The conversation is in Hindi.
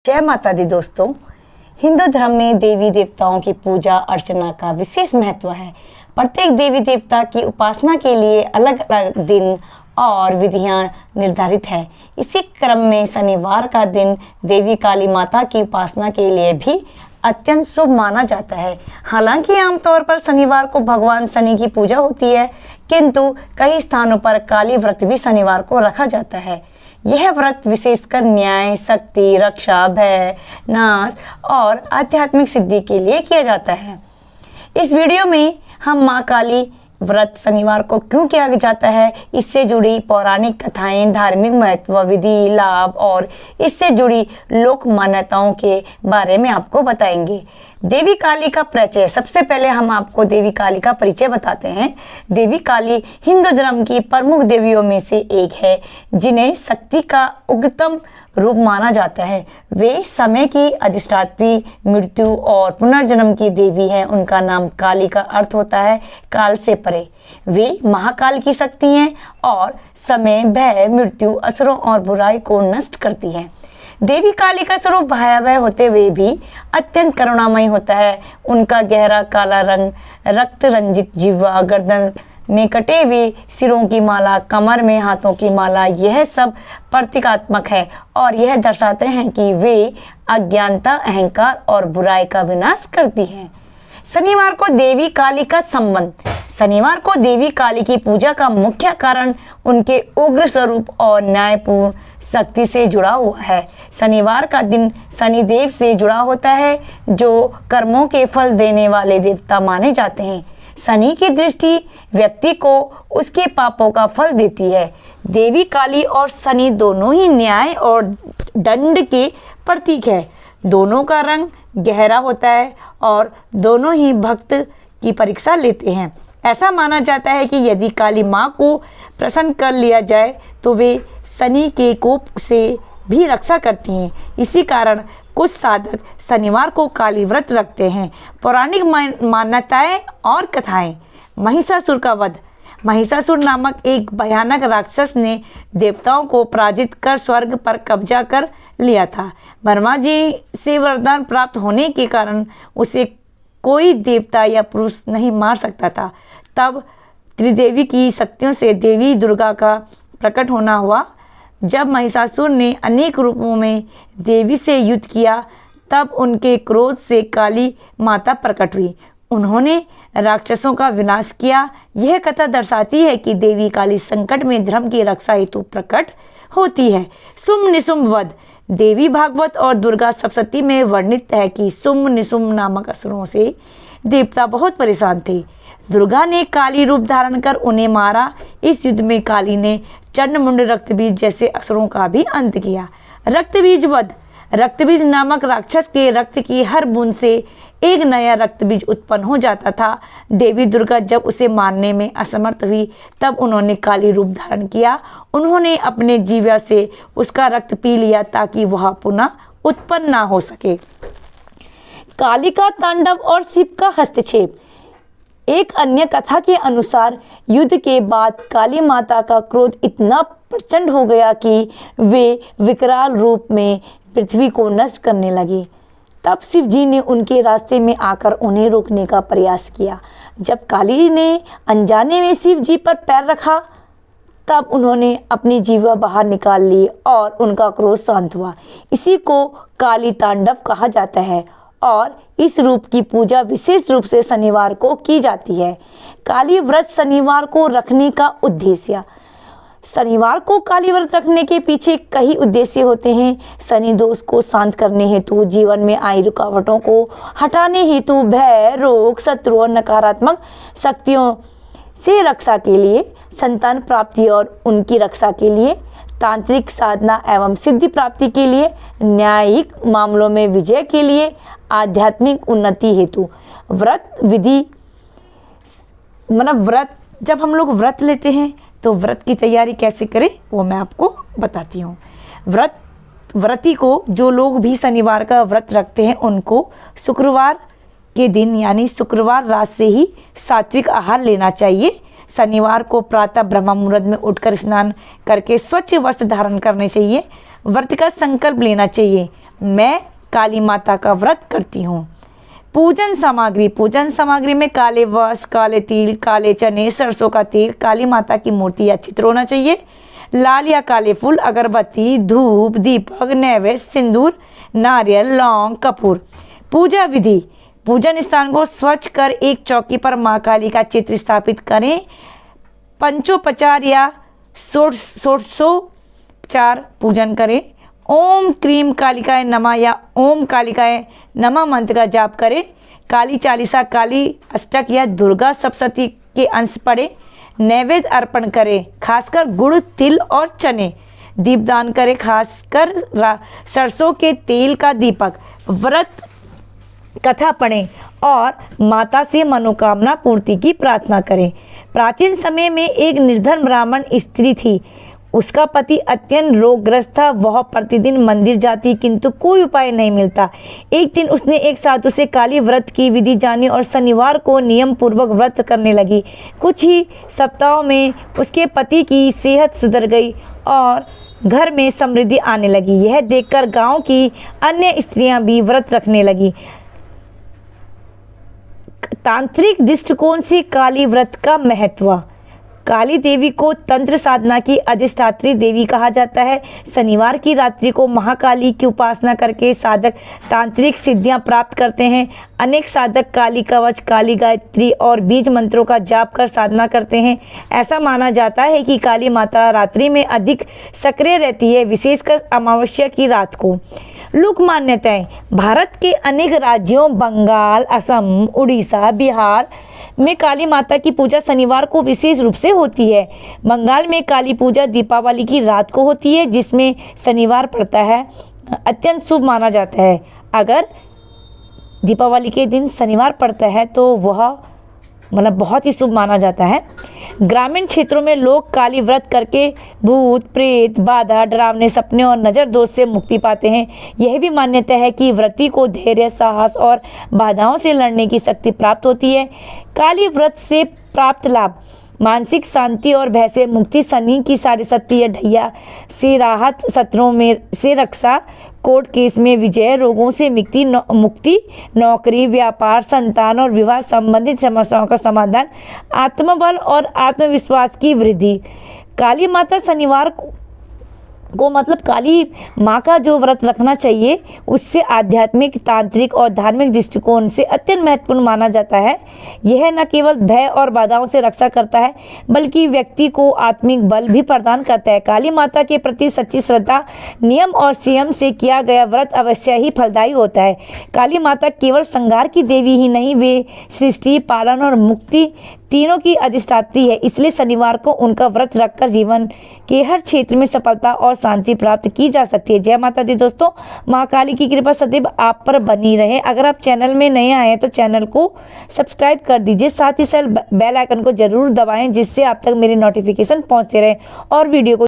जय माता दी दोस्तों। हिंदू धर्म में देवी देवताओं की पूजा अर्चना का विशेष महत्व है। प्रत्येक देवी देवता की उपासना के लिए अलग अलग दिन और विधियां निर्धारित है। इसी क्रम में शनिवार का दिन देवी काली माता की उपासना के लिए भी अत्यंत शुभ माना जाता है। हालांकि आमतौर पर शनिवार को भगवान शनि की पूजा होती है, किंतु कई स्थानों पर काली व्रत भी शनिवार को रखा जाता है। यह व्रत विशेषकर न्याय, शक्ति, रक्षा, भय, नाश और आध्यात्मिक सिद्धि के लिए किया जाता है। इस वीडियो में हम माँ काली व्रत शनिवार को क्यों किया जाता है, इससे जुड़ी पौराणिक कथाएं, धार्मिक महत्व, विधि, लाभ और इससे जुड़ी लोक मान्यताओं के बारे में आपको बताएंगे। देवी काली का परिचय। सबसे पहले हम आपको देवी काली का परिचय बताते हैं। देवी काली हिंदू धर्म की प्रमुख देवियों में से एक है, जिन्हें शक्ति का उग्रतम रूप माना जाता है। वे समय की अधिष्ठात्री, मृत्यु और पुनर्जन्म की देवी है। उनका नाम काली का अर्थ होता है काल से परे। वे महाकाल की शक्ति हैं और समय, भय, मृत्यु, असुरों और बुराई को नष्ट करती हैं। देवी काली का स्वरूप भयावह होते हुए भी अत्यंत करुणामयी होता है। उनका गहरा काला रंग, रक्त रंजित जिह्वा, गर्दन में कटे हुए सिरों की माला, कमर में हाथों की माला, यह सब प्रतीकात्मक है और यह दर्शाते हैं कि वे अज्ञानता, अहंकार और बुराई का विनाश करती हैं। शनिवार को देवी काली का संबंध। शनिवार को देवी काली की पूजा का मुख्य कारण उनके उग्र स्वरूप और न्यायपूर्ण शक्ति से जुड़ा हुआ है। शनिवार का दिन शनिदेव से जुड़ा होता है, जो कर्मों के फल देने वाले देवता माने जाते हैं। शनि की दृष्टि व्यक्ति को उसके पापों का फल देती है। देवी काली और शनि दोनों ही न्याय और दंड के प्रतीक है। दोनों का रंग गहरा होता है और दोनों ही भक्त की परीक्षा लेते हैं। ऐसा माना जाता है कि यदि काली माँ को प्रसन्न कर लिया जाए तो वे शनि के कोप से भी रक्षा करती हैं। इसी कारण कुछ साधक शनिवार को काली व्रत रखते हैं। पौराणिक मान्यताएं और कथाएं। महिषासुर का वध। महिषासुर नामक एक भयानक राक्षस ने देवताओं को पराजित कर स्वर्ग पर कब्जा कर लिया था। ब्रह्मा जी से वरदान प्राप्त होने के कारण उसे कोई देवता या पुरुष नहीं मार सकता था। तब त्रिदेवी की शक्तियों से देवी दुर्गा का प्रकट होना हुआ। जब महिषासुर ने अनेक रूपों में देवी से युद्ध किया, तब उनके क्रोध से काली माता प्रकट हुई। उन्होंने राक्षसों का विनाश किया। यह कथा दर्शाती है कि देवी काली संकट में धर्म की रक्षा हेतु प्रकट होती है। शुंभ निशुंभ वध। देवी भागवत और दुर्गा सप्तशती में वर्णित है कि शुंभ निशुंभ नामक असुरों से देवता बहुत परेशान थे। दुर्गा ने काली रूप धारण कर उन्हें मारा। इस युद्ध में काली ने चंडमुंड, रक्तबीज जैसे असुरों का भी अंत किया। रक्तबीज वध। रक्तबीज नामक राक्षस के रक्त की हर बूंद से एक नया रक्तबीज उत्पन्न हो जाता था। देवी दुर्गा जब उसे मारने में असमर्थ हुई, तब उन्होंने काली रूप धारण किया। उन्होंने अपने जीवा से उसका रक्त पी लिया ताकि वह पुनः उत्पन्न ना हो सके। काली का तांडव और शिव का हस्तक्षेप। एक अन्य कथा के अनुसार युद्ध के बाद काली माता का क्रोध इतना प्रचंड हो गया कि वे विकराल रूप में पृथ्वी को नष्ट करने लगी। तब शिव जी ने उनके रास्ते में आकर उन्हें रोकने का प्रयास किया। जब काली ने अनजाने में शिव जी पर पैर रखा, तब उन्होंने अपनी जीवा बाहर निकाल ली और उनका क्रोध शांत हुआ। इसी को काली तांडव कहा जाता है और इस रूप की पूजा विशेष रूप से शनिवार को की जाती है। काली व्रत शनिवार को रखने का उद्देश्य। शनिवार को काली व्रत रखने के पीछे कई उद्देश्य होते हैं। शनि दोष को शांत करने हेतु, जीवन में आई रुकावटों को हटाने हेतु, भय, रोग, शत्रु और नकारात्मक शक्तियों से रक्षा के लिए, संतान प्राप्ति और उनकी रक्षा के लिए, तांत्रिक साधना एवं सिद्धि प्राप्ति के लिए, न्यायिक मामलों में विजय के लिए, आध्यात्मिक उन्नति हेतु। व्रत विधि व्रत, जब हम लोग व्रत लेते हैं तो व्रत की तैयारी कैसे करें वो मैं आपको बताती हूँ। व्रती को, जो लोग भी शनिवार का व्रत रखते हैं, उनको शुक्रवार के दिन यानी शुक्रवार रात से ही सात्विक आहार लेना चाहिए। शनिवार को प्रातः ब्रह्म मुहूर्त में उठकर स्नान करके स्वच्छ वस्त्र धारण करने चाहिए। व्रत का संकल्प लेना चाहिए। मैं काली माता का व्रत करती हूँ। पूजन सामग्री में काले वस्त्र, काले तिल, काले चने, सरसों का तेल, काली माता की मूर्ति या चित्र होना चाहिए। लाल या काले फूल, अगरबत्ती, धूप, दीपक, नैवेद्य, सिंदूर, नारियल, लौंग, कपूर। पूजा विधि, पूजन स्थान को स्वच्छ कर एक चौकी पर माँ काली का चित्र स्थापित करें। पंचोपचार या षोडशोपचार पूजन करें। ओम क्रीम कालिकाय नमः या ओम कालिकाय नमः मंत्र का जाप करें। काली चालीसा, काली अष्टक या दुर्गा सप्तशती के अंश पढ़े। नैवेद्य अर्पण करें, खासकर गुड़, तिल और चने। दीपदान करें, खासकर सरसों के तेल का दीपक। व्रत कथा पढ़ें और माता से मनोकामना पूर्ति की प्रार्थना करें। प्राचीन समय में एक निर्धन ब्राह्मण स्त्री थी। उसका पति अत्यंत रोगग्रस्त था। वह प्रतिदिन मंदिर जाती किंतु कोई उपाय नहीं मिलता। एक दिन उसने एक साधु से काली व्रत की विधि जानी और शनिवार को नियम पूर्वक व्रत करने लगी। कुछ ही सप्ताहों में उसके पति की सेहत सुधर गई और घर में समृद्धि आने लगी। यह देखकर गांव की अन्य स्त्रियां भी व्रत रखने लगी। तांत्रिक दृष्टिकोण से काली व्रत का महत्व। काली देवी को तंत्र साधना की अधिष्ठात्री देवी कहा जाता है। शनिवार की रात्रि को महाकाली की उपासना करके साधक तांत्रिक सिद्धियां प्राप्त करते हैं। अनेक साधक काली कवच, काली गायत्री और बीज मंत्रों का जाप कर साधना करते हैं। ऐसा माना जाता है कि काली माता रात्रि में अधिक सक्रिय रहती है, विशेषकर अमावस्या की रात को। लोक मान्यताएं। भारत के अनेक राज्यों बंगाल, असम, उड़ीसा, बिहार में काली माता की पूजा शनिवार को विशेष रूप से होती है। बंगाल में काली पूजा दीपावली की रात को होती है, जिसमें शनिवार पड़ता है। अत्यंत शुभ माना जाता है। अगर दीपावली के दिन शनिवार पड़ता है तो वह बहुत ही शुभ माना जाता है। ग्रामीण क्षेत्रों में लोग काली व्रत करके भूत, प्रेत, बाधा, डरावने सपने और नज़र दोष से मुक्ति पाते हैं। यह भी मान्यता है कि व्रती को धैर्य, साहस और बाधाओं से लड़ने की शक्ति प्राप्त होती है। काली व्रत से प्राप्त लाभ। मानसिक शांति और भय से मुक्ति, शनि की 7.5 या ढैया से राहत, शत्रुओं में से रक्षा, कोर्ट केस में विजय, रोगों से मुक्ति, नौकरी, व्यापार, संतान और विवाह संबंधित समस्याओं का समाधान, आत्मबल और आत्मविश्वास की वृद्धि। काली माता शनिवार को काली माँ का जो व्रत रखना चाहिए उससे आध्यात्मिक, तांत्रिक और धार्मिक दृष्टिकोण से अत्यंत महत्वपूर्ण माना जाता है। यह न केवल भय और बाधाओं से रक्षा करता है बल्कि व्यक्ति को आत्मिक बल भी प्रदान करता है। काली माता के प्रति सच्ची श्रद्धा, नियम और संयम से किया गया व्रत अवश्य ही फलदायी होता है। काली माता केवल संहार की देवी ही नहीं, वे सृष्टि, पालन और मुक्ति तीनों की अधिष्ठात्री है। इसलिए शनिवार को उनका व्रत रखकर जीवन के हर क्षेत्र में सफलता और शांति प्राप्त की जा सकती है। जय माता दी दोस्तों, माँ काली की कृपा सदैव आप पर बनी रहे। अगर आप चैनल में नए आए हैं तो चैनल को सब्सक्राइब कर दीजिए, साथ ही साथ बेल आइकन को जरूर दबाएं जिससे आप तक मेरी नोटिफिकेशन पहुंचते रहे और वीडियो को